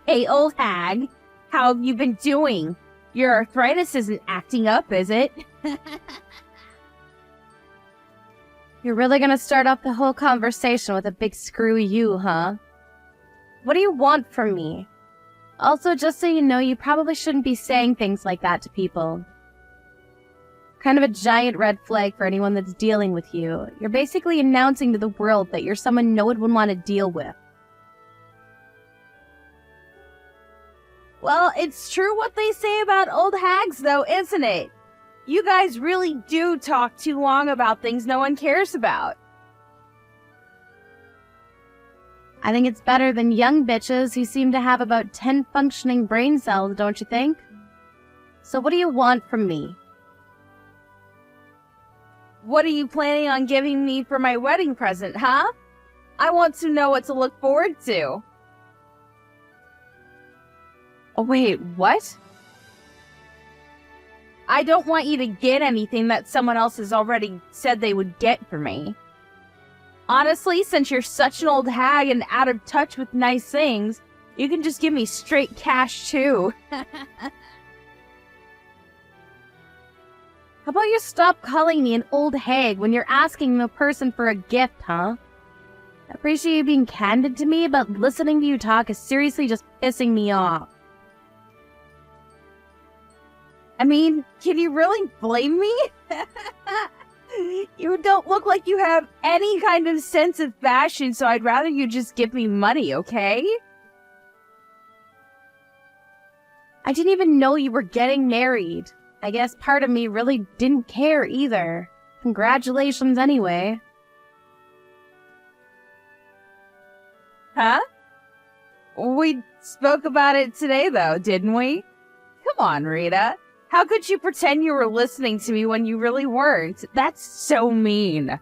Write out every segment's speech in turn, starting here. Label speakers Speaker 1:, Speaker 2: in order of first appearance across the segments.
Speaker 1: Hey, old hag, how have you been doing? Your arthritis isn't acting up, is it?
Speaker 2: You're really gonna start off the whole conversation with a big screw you, huh? What do you want from me? Also, just so you know, you probably shouldn't be saying things like that to people. Kind of a giant red flag for anyone that's dealing with you. You're basically announcing to the world that you're someone no one would want to deal with.
Speaker 1: Well, it's true what they say about old hags, though, isn't it? You guys really do talk too long about things no one cares about.
Speaker 2: I think it's better than young bitches who seem to have about 10 functioning brain cells, don't you think? So what do you want from me?
Speaker 1: What are you planning on giving me for my wedding present, huh? I want to know what to look forward to.
Speaker 2: Oh, wait, what?
Speaker 1: I don't want you to get anything that someone else has already said they would get for me. Honestly, since you're such an old hag and out of touch with nice things, you can just give me straight cash too.
Speaker 2: How about you stop calling me an old hag when you're asking the person for a gift, huh? I appreciate you being candid to me, but listening to you talk is seriously just pissing me off.
Speaker 1: I mean, can you really blame me? You don't look like you have any kind of sense of fashion, so I'd rather you just give me money, okay?
Speaker 2: I didn't even know you were getting married. I guess part of me really didn't care either. Congratulations anyway.
Speaker 1: Huh? We spoke about it today, though, didn't we? Come on, Rita. How could you pretend you were listening to me when you really weren't? That's so mean.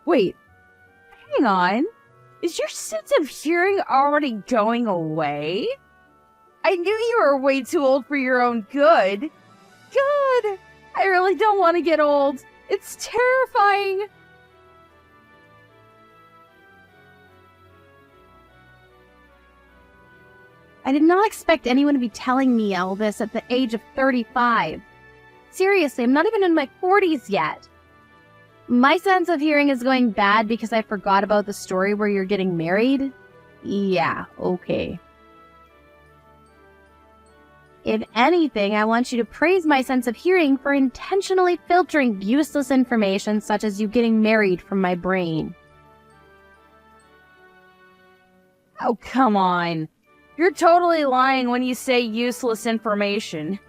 Speaker 1: Wait, hang on. Is your sense of hearing already going away? I knew you were way too old for your own good. Good. I really don't want to get old. It's terrifying.
Speaker 2: I did not expect anyone to be telling me all this at the age of 35. Seriously, I'm not even in my 40s yet. My sense of hearing is going bad because I forgot about the story where you're getting married? Yeah, okay. If anything, I want you to praise my sense of hearing for intentionally filtering useless information such as you getting married from my brain.
Speaker 1: Oh, come on. You're totally lying when you say useless information.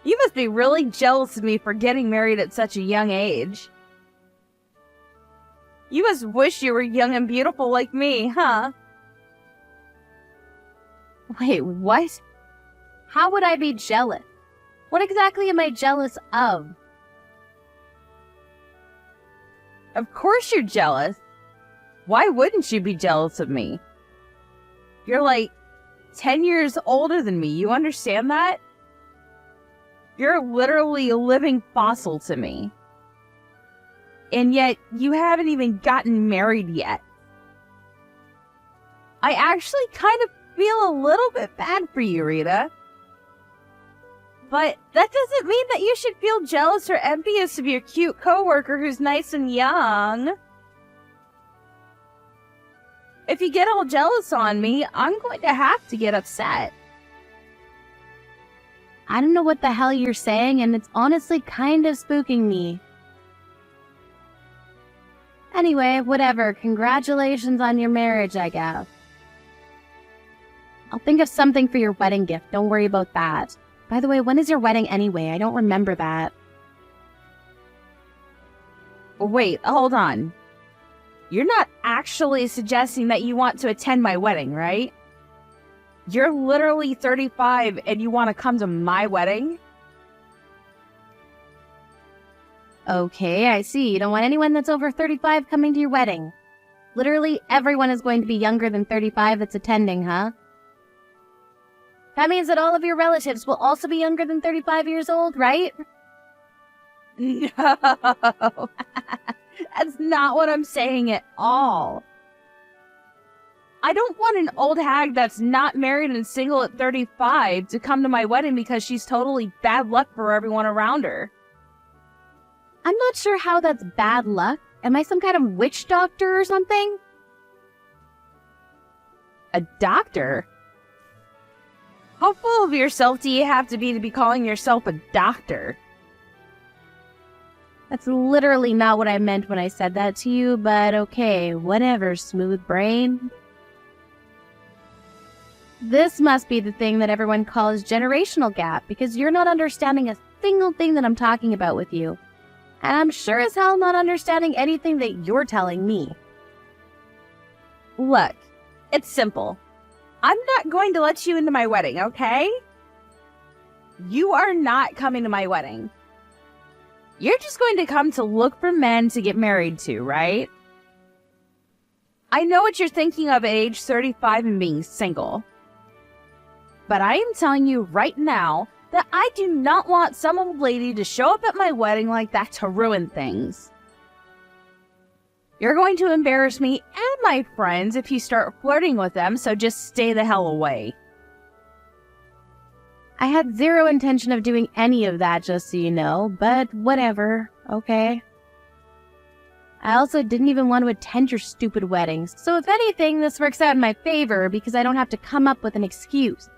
Speaker 1: You must be really jealous of me for getting married at such a young age. You must wish you were young and beautiful like me, huh?
Speaker 2: Wait, what? How would I be jealous? What exactly am I jealous of?
Speaker 1: Of course you're jealous. Why wouldn't you be jealous of me? You're like 10 years older than me. You understand that? You're literally a living fossil to me. And yet, you haven't even gotten married yet. I actually kind of feel a little bit bad for you, Rita. But that doesn't mean that you should feel jealous or envious of your cute coworker who's nice and young. If you get all jealous on me, I'm going to have to get upset.
Speaker 2: I don't know what the hell you're saying, and it's honestly kind of spooking me. Anyway, whatever. Congratulations on your marriage, I guess. I'll think of something for your wedding gift. Don't worry about that. By the way, when is your wedding anyway? I don't remember that.
Speaker 1: Wait, hold on. You're not actually suggesting that you want to attend my wedding, right? You're literally 35 and you want to come to my wedding?
Speaker 2: Okay, I see. You don't want anyone that's over 35 coming to your wedding. Literally everyone is going to be younger than 35 that's attending, huh? That means that all of your relatives will also be younger than 35 years old, right?
Speaker 1: No. That's not what I'm saying at all. I don't want an old hag that's not married and single at 35 to come to my wedding because she's totally bad luck for everyone around her.
Speaker 2: I'm not sure how that's bad luck. Am I some kind of witch doctor or something?
Speaker 1: A doctor? How full of yourself do you have to be calling yourself a doctor?
Speaker 2: That's literally not what I meant when I said that to you, but okay, whatever, smooth brain. This must be the thing that everyone calls generational gap, because you're not understanding a single thing that I'm talking about with you. And I'm sure as hell not understanding anything that you're telling me.
Speaker 1: Look, it's simple. I'm not going to let you into my wedding, okay? You are not coming to my wedding. You're just going to come to look for men to get married to, right? I know what you're thinking of at age 35 and being single. But I am telling you right now that I do not want some old lady to show up at my wedding like that to ruin things. You're going to embarrass me and my friends if you start flirting with them, so just stay the hell away.
Speaker 2: I had zero intention of doing any of that, just so you know, but whatever, okay? I also didn't even want to attend your stupid weddings, so if anything, this works out in my favor because I don't have to come up with an excuse.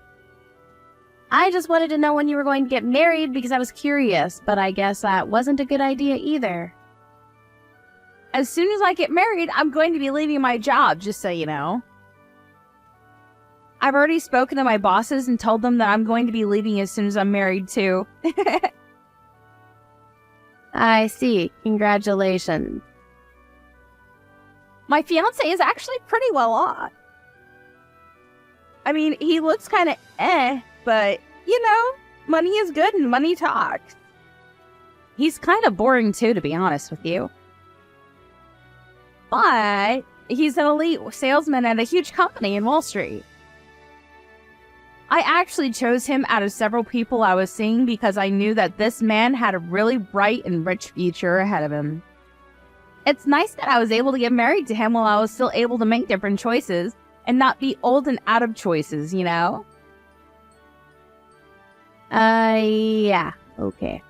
Speaker 2: I just wanted to know when you were going to get married because I was curious, but I guess that wasn't a good idea either.
Speaker 1: As soon as I get married, I'm going to be leaving my job, just so you know. I've already spoken to my bosses and told them that I'm going to be leaving as soon as I'm married, too.
Speaker 2: I see. Congratulations.
Speaker 1: My fiancé is actually pretty well off. I mean, he looks kind of but, you know, money is good and money talks. He's kind of boring, too, to be honest with you. But he's an elite salesman at a huge company in Wall Street. I actually chose him out of several people I was seeing because I knew that this man had a really bright and rich future ahead of him. It's nice that I was able to get married to him while I was still able to make different choices and not be old and out of choices, you know?
Speaker 2: Yeah, okay.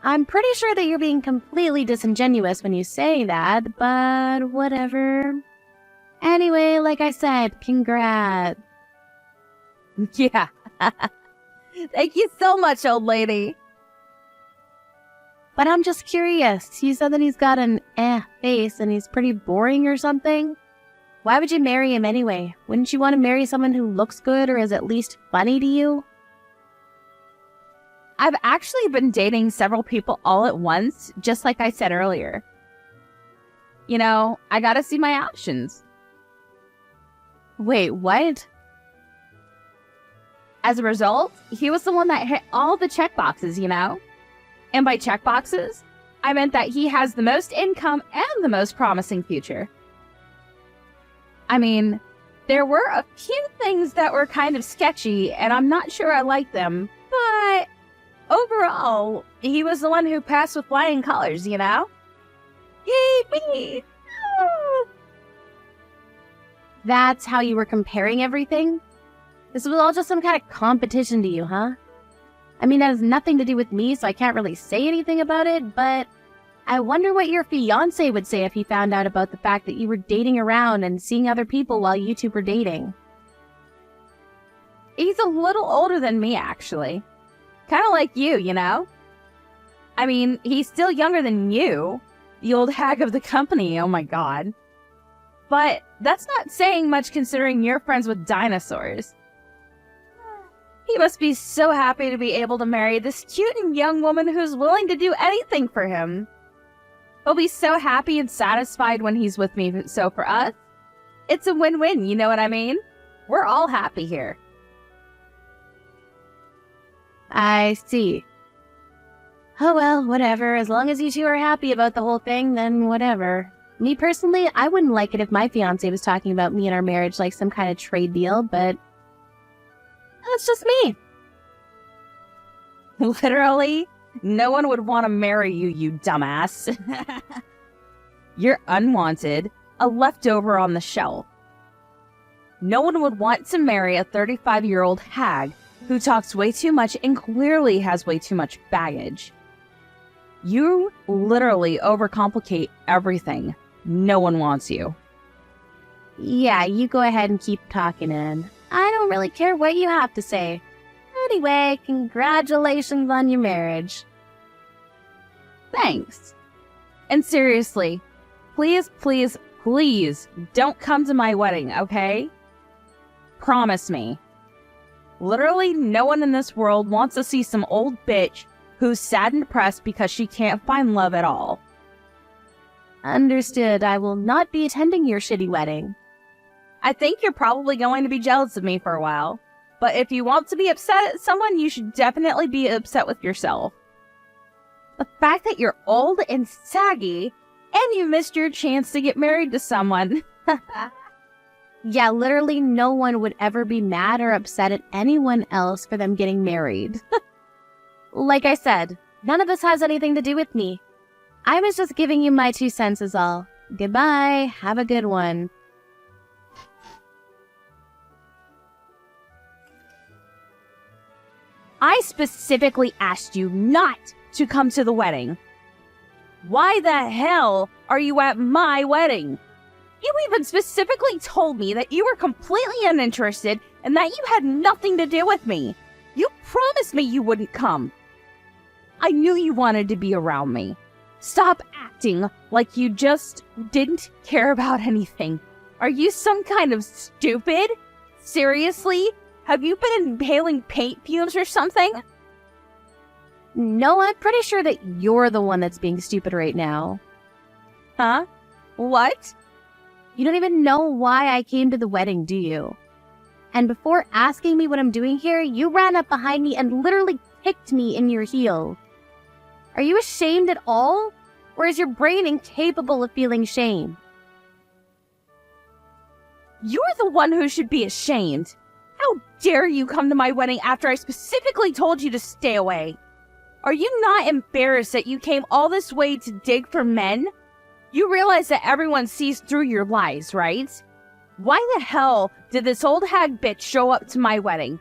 Speaker 2: I'm pretty sure that you're being completely disingenuous when you say that, but whatever. Anyway, like I said, congrats.
Speaker 1: Yeah. Thank you so much, old lady.
Speaker 2: But I'm just curious. You said that he's got an face and he's pretty boring or something. Why would you marry him anyway? Wouldn't you want to marry someone who looks good or is at least funny to you?
Speaker 1: I've actually been dating several people all at once, just like I said earlier. You know, I gotta see my options.
Speaker 2: Wait, what?
Speaker 1: As a result, he was the one that hit all the checkboxes, you know? And by checkboxes, I meant that he has the most income and the most promising future. I mean, there were a few things that were kind of sketchy, and I'm not sure I like them, but overall, he was the one who passed with flying colors, you know? Yay, me! Oh.
Speaker 2: That's how you were comparing everything? This was all just some kind of competition to you, huh? I mean, that has nothing to do with me, so I can't really say anything about it, but I wonder what your fiancé would say if he found out about the fact that you were dating around and seeing other people while you two were dating.
Speaker 1: He's a little older than me, actually. Kind of like you know? I mean, he's still younger than you, the old hag of the company, oh my god. But that's not saying much considering you're friends with dinosaurs. He must be so happy to be able to marry this cute and young woman who's willing to do anything for him. He'll be so happy and satisfied when he's with me, so for us, it's a win-win, you know what I mean? We're all happy here.
Speaker 2: I see. Oh well, whatever. As long as you two are happy about the whole thing, then whatever. Me personally, I wouldn't like it if my fiancé was talking about me and our marriage like some kind of trade deal, but that's just me.
Speaker 1: Literally, no one would want to marry you, you dumbass. You're unwanted, a leftover on the shelf. No one would want to marry a 35-year-old hag who talks way too much and clearly has way too much baggage. You literally overcomplicate everything. No one wants you.
Speaker 2: Yeah, you go ahead and keep talking in. I don't really care what you have to say. Anyway, congratulations on your marriage.
Speaker 1: Thanks. And seriously, please, please, please don't come to my wedding, okay? Promise me. Literally no one in this world wants to see some old bitch who's sad and depressed because she can't find love at all.
Speaker 2: Understood. I will not be attending your shitty wedding.
Speaker 1: I think you're probably going to be jealous of me for a while, but if you want to be upset at someone, you should definitely be upset with yourself. The fact that you're old and saggy, and you missed your chance to get married to someone.
Speaker 2: Yeah, literally no one would ever be mad or upset at anyone else for them getting married. Like I said, none of this has anything to do with me. I was just giving you my 2 cents is all. Goodbye. Have a good one.
Speaker 1: I specifically asked you not to come to the wedding. Why the hell are you at my wedding? You even specifically told me that you were completely uninterested and that you had nothing to do with me. You promised me you wouldn't come. I knew you wanted to be around me. Stop acting like you just didn't care about anything. Are you some kind of stupid? Seriously? Have you been inhaling paint fumes or something?
Speaker 2: No, I'm pretty sure that you're the one that's being stupid right now.
Speaker 1: Huh? What?
Speaker 2: You don't even know why I came to the wedding, do you? And before asking me what I'm doing here, you ran up behind me and literally kicked me in your heel. Are you ashamed at all? Or is your brain incapable of feeling shame?
Speaker 1: You're the one who should be ashamed. How dare you come to my wedding after I specifically told you to stay away? Are you not embarrassed that you came all this way to dig for men? You realize that everyone sees through your lies, right? Why the hell did this old hag bitch show up to my wedding?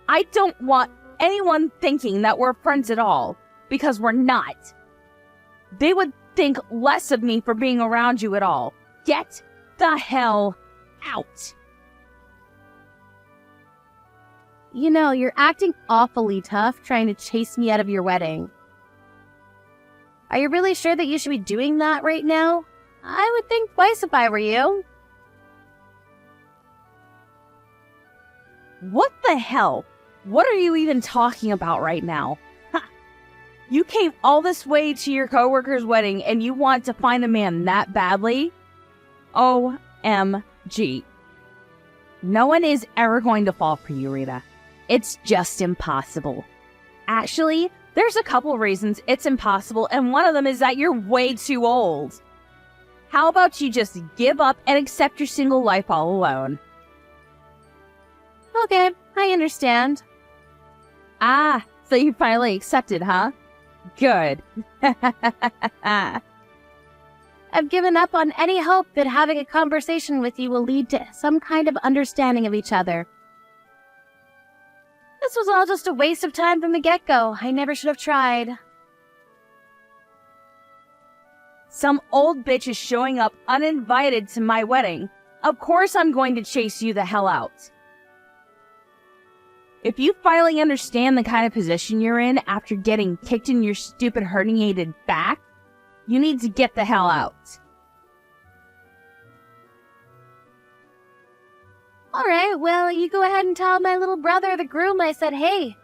Speaker 1: I don't want anyone thinking that we're friends at all, because we're not. They would think less of me for being around you at all. Get the hell out.
Speaker 2: You know, you're acting awfully tough trying to chase me out of your wedding. Are you really sure that you should be doing that right now? I would think twice if I were you.
Speaker 1: What the hell? What are you even talking about right now? Ha! You came all this way to your coworker's wedding and you want to find a man that badly? OMG. No one is ever going to fall for you, Rita. It's just impossible. Actually, there's a couple reasons it's impossible, and one of them is that you're way too old. How about you just give up and accept your single life all alone?
Speaker 2: Okay, I understand.
Speaker 1: Ah, so you finally accepted, huh? Good.
Speaker 2: I've given up on any hope that having a conversation with you will lead to some kind of understanding of each other. This was all just a waste of time from the get-go. I never should have tried.
Speaker 1: Some old bitch is showing up uninvited to my wedding. Of course I'm going to chase you the hell out. If you finally understand the kind of position you're in after getting kicked in your stupid herniated back, you need to get the hell out.
Speaker 2: Alright, well, you go ahead and tell my little brother, the groom, I said hey.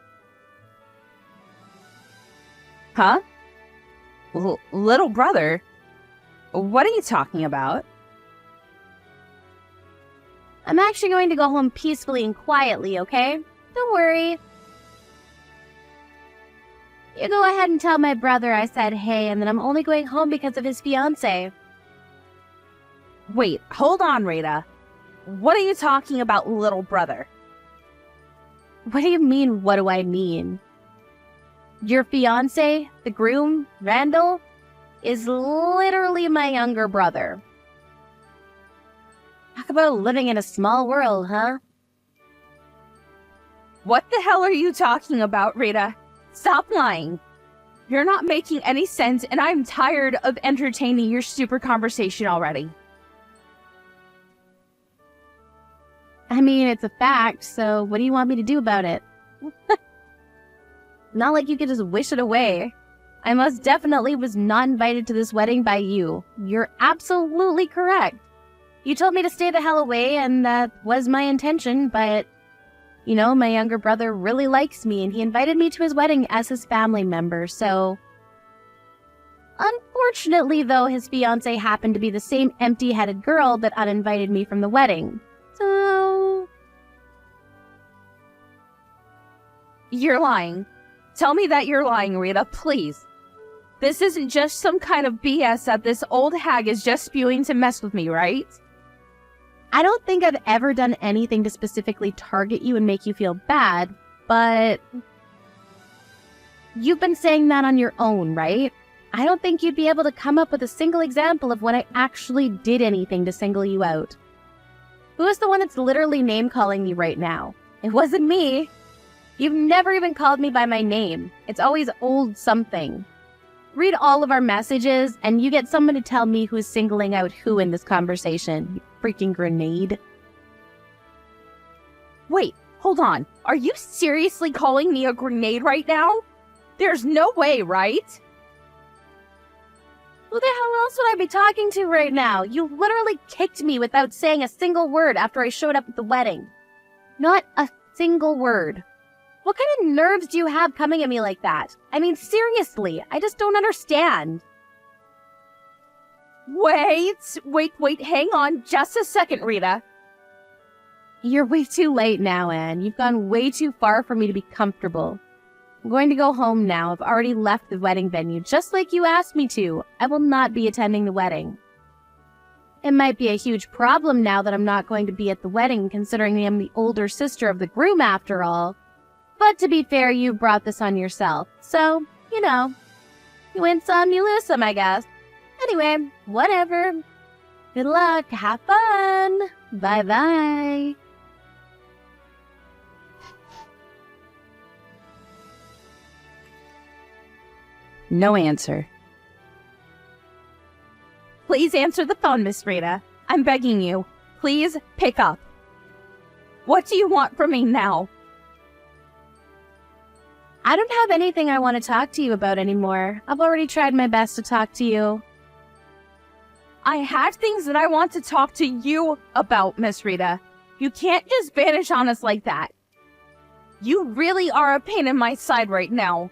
Speaker 1: Huh? Little brother? What are you talking about?
Speaker 2: I'm actually going to go home peacefully and quietly, okay? Don't worry. You go ahead and tell my brother I said hey, and that I'm only going home because of his fiancé.
Speaker 1: Wait, hold on, Rita. What are you talking about, little brother?
Speaker 2: What do you mean, what do I mean? Your fiancé, the groom, Randall, is literally my younger brother. Talk about living in a small world, huh?
Speaker 1: What the hell are you talking about, Rita? Stop lying. You're not making any sense, and I'm tired of entertaining your stupid conversation already.
Speaker 2: I mean, it's a fact, so what do you want me to do about it? Not like you could just wish it away. I most definitely was not invited to this wedding by you. You're absolutely correct. You told me to stay the hell away, and that was my intention, but, you know, my younger brother really likes me, and he invited me to his wedding as his family member, so... Unfortunately, though, his fiancée happened to be the same empty-headed girl that uninvited me from the wedding. So...
Speaker 1: You're lying. Tell me that you're lying, Rita, please. This isn't just some kind of BS that this old hag is just spewing to mess with me, right?
Speaker 2: I don't think I've ever done anything to specifically target you and make you feel bad, but... You've been saying that on your own, right? I don't think you'd be able to come up with a single example of when I actually did anything to single you out. Who is the one that's literally name-calling me right now? It wasn't me. You've never even called me by my name. It's always old something. Read all of our messages, and you get someone to tell me who's singling out who in this conversation. You freaking grenade.
Speaker 1: Wait, hold on. Are you seriously calling me a grenade right now? There's no way, right?
Speaker 2: Who the hell else would I be talking to right now? You literally kicked me without saying a single word after I showed up at the wedding. Not a single word. What kind of nerves do you have coming at me like that? I mean, seriously, I just don't understand.
Speaker 1: Wait, hang on just a second, Rita.
Speaker 2: You're way too late now, Anne. You've gone way too far for me to be comfortable. I'm going to go home now. I've already left the wedding venue, just like you asked me to. I will not be attending the wedding. It might be a huge problem now that I'm not going to be at the wedding, considering I'm the older sister of the groom after all. But to be fair, you brought this on yourself. So, you know, you win some, you lose some, I guess. Anyway, whatever. Good luck. Have fun. Bye-bye.
Speaker 1: No answer. Please answer the phone, Miss Rita. I'm begging you. Please pick up. What do you want from me now?
Speaker 2: I don't have anything I want to talk to you about anymore. I've already tried my best to talk to you.
Speaker 1: I have things that I want to talk to you about, Miss Rita. You can't just vanish on us like that. You really are a pain in my side right now.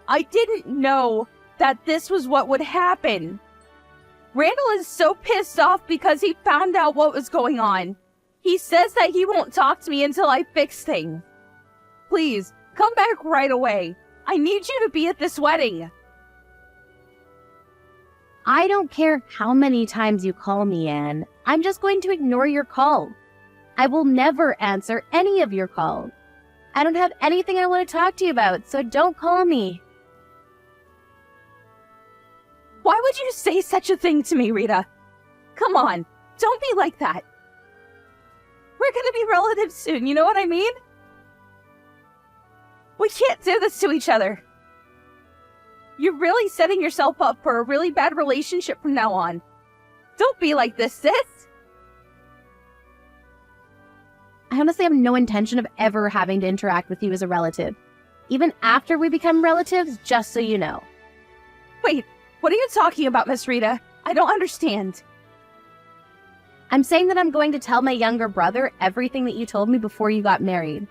Speaker 1: I didn't know that this was what would happen. Randall is so pissed off because he found out what was going on. He says that he won't talk to me until I fix things. Please, come back right away. I need you to be at this wedding.
Speaker 2: I don't care how many times you call me, Anne. I'm just going to ignore your call. I will never answer any of your calls. I don't have anything I want to talk to you about, so don't call me.
Speaker 1: Why would you say such a thing to me, Rita? Come on, don't be like that. We're gonna be relatives soon, you know what I mean? We can't do this to each other. You're really setting yourself up for a really bad relationship from now on. Don't be like this, sis.
Speaker 2: I honestly have no intention of ever having to interact with you as a relative. Even after we become relatives, just so you know.
Speaker 1: Wait, what are you talking about, Miss Rita? I don't understand.
Speaker 2: I'm saying that I'm going to tell my younger brother everything that you told me before you got married.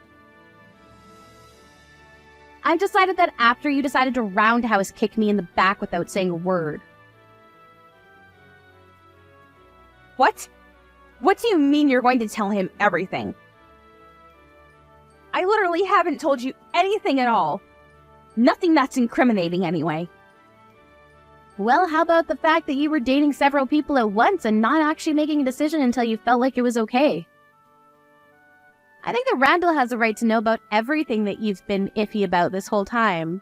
Speaker 2: I've decided that after you decided to roundhouse kick me in the back without saying a word.
Speaker 1: What? What do you mean you're going to tell him everything? I literally haven't told you anything at all. Nothing that's incriminating anyway.
Speaker 2: Well, how about the fact that you were dating several people at once and not actually making a decision until you felt like it was okay? I think that Randall has a right to know about everything that you've been iffy about this whole time.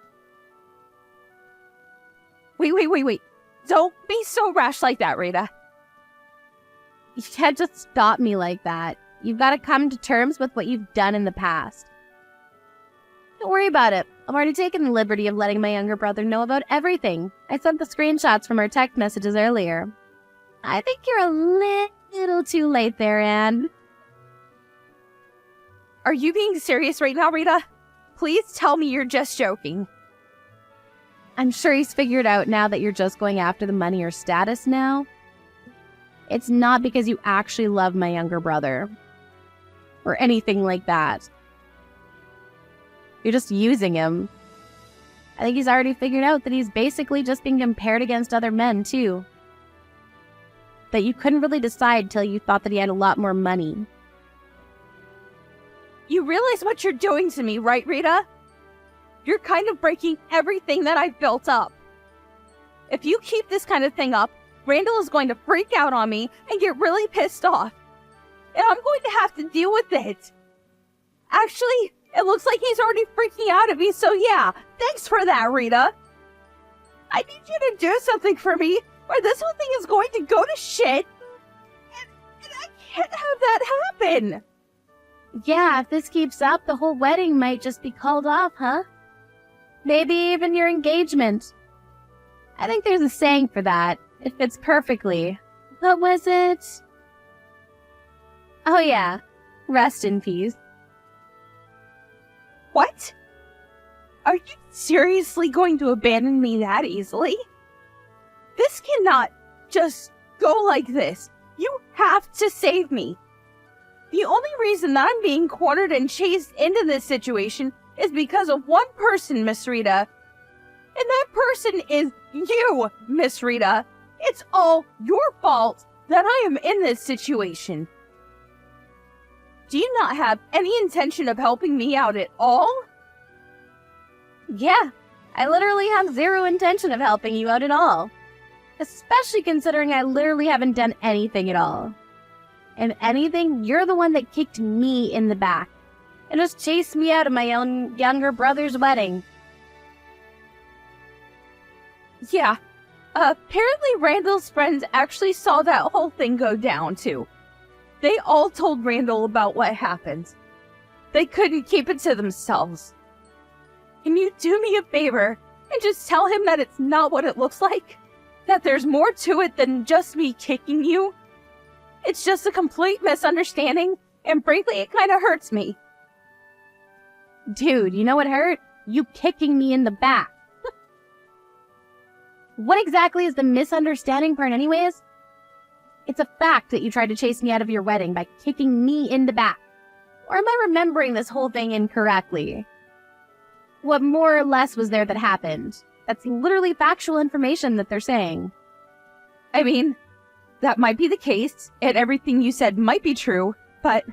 Speaker 1: Wait. Don't be so rash like that, Rita.
Speaker 2: You can't just stop me like that. You've got to come to terms with what you've done in the past. Don't worry about it. I've already taken the liberty of letting my younger brother know about everything. I sent the screenshots from our text messages earlier. I think you're a little too late there, Anne.
Speaker 1: Are you being serious right now, Rita? Please tell me you're just joking.
Speaker 2: I'm sure he's figured out now that you're just going after the money or status now. It's not because you actually love my younger brother. Or anything like that. You're just using him. I think he's already figured out that he's basically just being compared against other men, too. That you couldn't really decide till you thought that he had a lot more money.
Speaker 1: You realize what you're doing to me, right, Rita? You're kind of breaking everything that I've built up. If you keep this kind of thing up, Randall is going to freak out on me and get really pissed off. And I'm going to have to deal with it. Actually, it looks like he's already freaking out at me, so yeah, thanks for that, Rita. I need you to do something for me, or this whole thing is going to go to shit. And I can't have that happen.
Speaker 2: Yeah, if this keeps up, the whole wedding might just be called off, huh? Maybe even your engagement. I think there's a saying for that. It fits perfectly. What was it? Oh yeah, rest in peace.
Speaker 1: What? Are you seriously going to abandon me that easily? This cannot just go like this. You have to save me. The only reason that I'm being cornered and chased into this situation is because of one person, Miss Rita. And that person is you, Miss Rita. It's all your fault that I am in this situation. Do you not have any intention of helping me out at all?
Speaker 2: Yeah, I literally have zero intention of helping you out at all. Especially considering I literally haven't done anything at all. If anything, you're the one that kicked me in the back and just chased me out of my own younger brother's wedding.
Speaker 1: Yeah, apparently Randall's friends actually saw that whole thing go down too. They all told Randall about what happened. They couldn't keep it to themselves. Can you do me a favor and just tell him that it's not what it looks like? That there's more to it than just me kicking you? It's just a complete misunderstanding, and frankly, it kind of hurts me.
Speaker 2: Dude, you know what hurt? You kicking me in the back. What exactly is the misunderstanding part anyways? It's a fact that you tried to chase me out of your wedding by kicking me in the back. Or am I remembering this whole thing incorrectly? What more or less was there that happened? That's literally factual information that they're saying.
Speaker 1: I mean, that might be the case, and everything you said might be true, but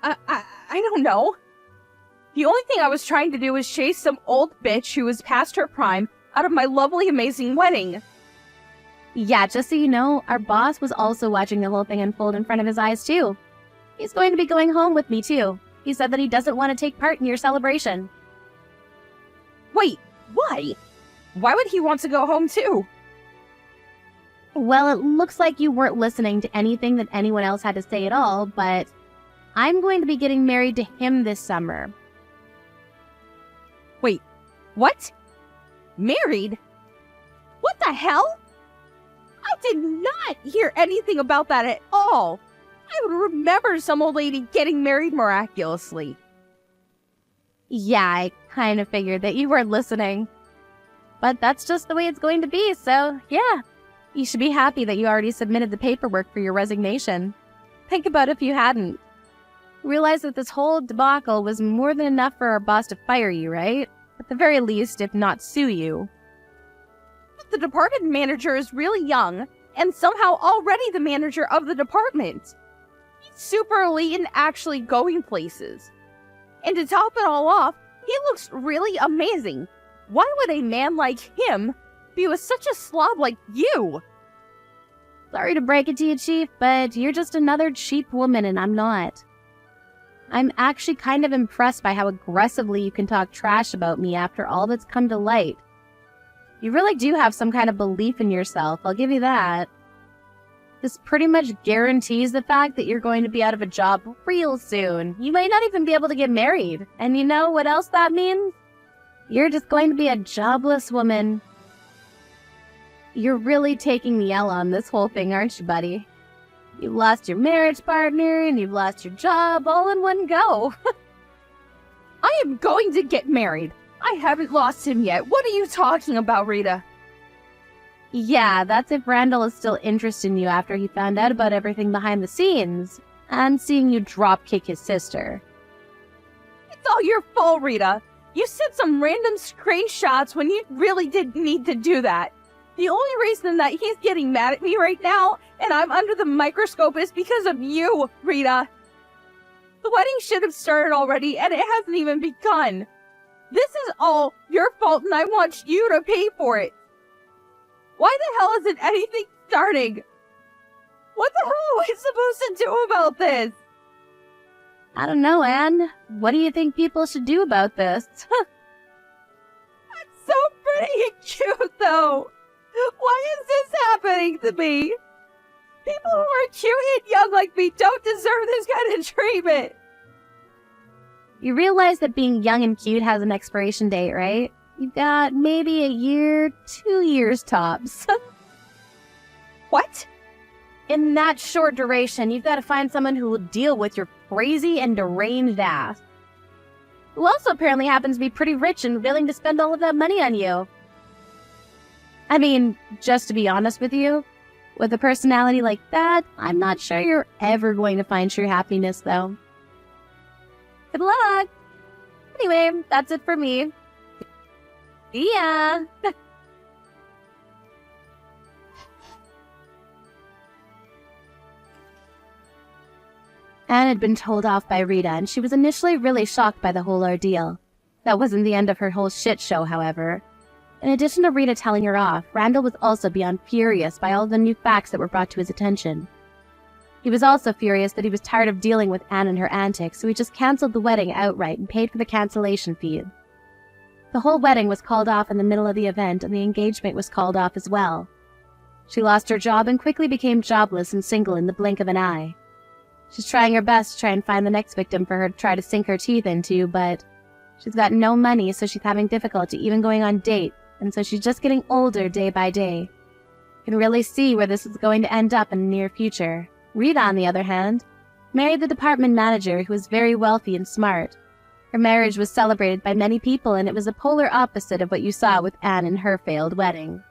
Speaker 1: I don't know. The only thing I was trying to do was chase some old bitch who was past her prime out of my lovely, amazing wedding.
Speaker 2: Yeah, just so you know, our boss was also watching the whole thing unfold in front of his eyes, too. He's going to be going home with me, too. He said that he doesn't want to take part in your celebration.
Speaker 1: Wait, why? Why would he want to go home, too?
Speaker 2: Well, it looks like you weren't listening to anything that anyone else had to say at all, but I'm going to be getting married to him this summer.
Speaker 1: Wait, what? Married? What the hell? I did not hear anything about that at all. I would remember some old lady getting married miraculously.
Speaker 2: Yeah, I kind of figured that you weren't listening. But that's just the way it's going to be, so yeah. You should be happy that you already submitted the paperwork for your resignation. Think about if you hadn't. Realize that this whole debacle was more than enough for our boss to fire you, right? At the very least, if not sue you.
Speaker 1: But the department manager is really young, and somehow already the manager of the department. He's super elite and actually going places. And to top it all off, he looks really amazing. Why would a man like him be with such a slob like you?
Speaker 2: Sorry to break it to you, Chief, but you're just another cheap woman and I'm not. I'm actually kind of impressed by how aggressively you can talk trash about me after all that's come to light. You really do have some kind of belief in yourself, I'll give you that. This pretty much guarantees the fact that you're going to be out of a job real soon. You might not even be able to get married. And you know what else that means? You're just going to be a jobless woman. You're really taking the L on this whole thing, aren't you, buddy? You've lost your marriage partner and you've lost your job all in one go.
Speaker 1: I am going to get married. I haven't lost him yet. What are you talking about, Rita?
Speaker 2: Yeah, that's if Randall is still interested in you after he found out about everything behind the scenes and seeing you drop-kick his sister.
Speaker 1: It's all your fault, Rita. You sent some random screenshots when you really didn't need to do that. The only reason that he's getting mad at me right now and I'm under the microscope is because of you, Rita. The wedding should have started already and it hasn't even begun. This is all your fault and I want you to pay for it. Why the hell isn't anything starting? What the hell am I supposed to do about this?
Speaker 2: I don't know, Anne. What do you think people should do about this?
Speaker 1: It's so pretty and cute, though. Why is this happening to me? People who are cute and young like me don't deserve this kind of treatment.
Speaker 2: You realize that being young and cute has an expiration date, right? You've got maybe a year, 2 years tops.
Speaker 1: What?
Speaker 2: In that short duration, you've got to find someone who will deal with your crazy and deranged ass. Who also apparently happens to be pretty rich and willing to spend all of that money on you. I mean, just to be honest with you, with a personality like that, I'm not sure you're ever going to find true happiness, though. Good luck! Anyway, that's it for me. See ya! Anne had been told off by Rita, and she was initially really shocked by the whole ordeal. That wasn't the end of her whole shit show, however. In addition to Rita telling her off, Randall was also beyond furious by all the new facts that were brought to his attention. He was also furious that he was tired of dealing with Anne and her antics, so he just cancelled the wedding outright and paid for the cancellation fee. The whole wedding was called off in the middle of the event, and the engagement was called off as well. She lost her job and quickly became jobless and single in the blink of an eye. She's trying her best to try and find the next victim for her to try to sink her teeth into, but she's got no money, so she's having difficulty even going on dates, and so she's just getting older day by day. You can really see where this is going to end up in the near future. Rita, on the other hand, married the department manager who was very wealthy and smart. Her marriage was celebrated by many people, and it was the polar opposite of what you saw with Anne and her failed wedding.